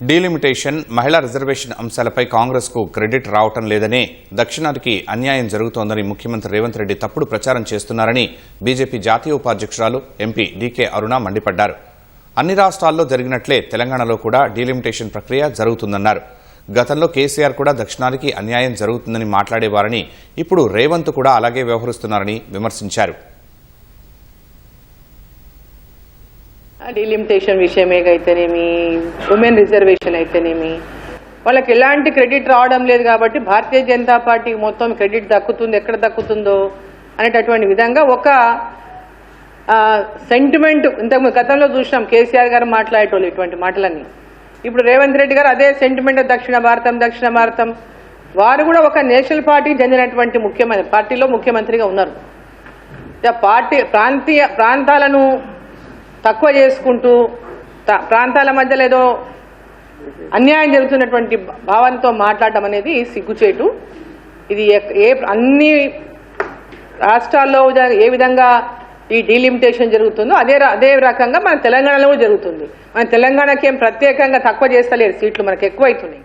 Delimitation, మహిళా reservation అంశాలపై కాంగ్రెస్కు క్రెడిట్ రావటం లేదనే దక్షిణాదికి అన్యాయం జరుగుతోందని ముఖ్యమంత్రి రేవంత్ రెడ్డి తప్పుడు ప్రచారం చేస్తున్నారని బీజేపీ జాతీయ ఉపాధ్యక్షురాలు ఎంపీ డీకే అరుణ మండిపడ్డారు. అన్ని రాష్ట్రాల్లో జరిగినట్లే తెలంగాణలో కూడా డీలిమిటేషన్ ప్రక్రియ జరుగుతుందన్నారు. గతంలో కేసీఆర్ కూడా దక్షిణాదికి అన్యాయం జరుగుతుందని మాట్లాడేవారని, ఇప్పుడు రేవంత్ కూడా అలాగే వ్యవహరిస్తున్నారని విమర్శించారు. డీలిమిటేషన్ విషయమే అయితేనేమి, ఉమెన్ రిజర్వేషన్ అయితేనేమి, వాళ్ళకి ఎలాంటి క్రెడిట్ రావడం లేదు కాబట్టి భారతీయ జనతా పార్టీకి మొత్తం క్రెడిట్ దక్కుతుంది, ఎక్కడ దక్కుతుందో అనేటటువంటి విధంగా ఒక సెంటిమెంట్ ఇంతకు గతంలో చూసినాం. కేసీఆర్ గారు మాట్లాడేటోళ్ళు ఇటువంటి మాటలన్నీ. ఇప్పుడు రేవంత్ రెడ్డి గారు అదే సెంటిమెంట్ దక్షిణ భారతం వారు కూడా ఒక నేషనల్ పార్టీకి చెందినటువంటి పార్టీలో ముఖ్యమంత్రిగా ఉన్నారు. ప్రాంతాలను తక్కువ చేసుకుంటూ ప్రాంతాల మధ్యలో ఏదో అన్యాయం జరుగుతున్నటువంటి భావనతో మాట్లాడటం అనేది సిగ్గుచేటు. ఇది అన్ని రాష్ట్రాల్లో ఏ విధంగా ఈ డీలిమిటేషన్ జరుగుతుందో అదే రకంగా మన తెలంగాణలో జరుగుతుంది. మన తెలంగాణకి ఏం ప్రత్యేకంగా తక్కువ చేస్తలేరు, సీట్లు మనకు ఎక్కువ అవుతున్నాయి.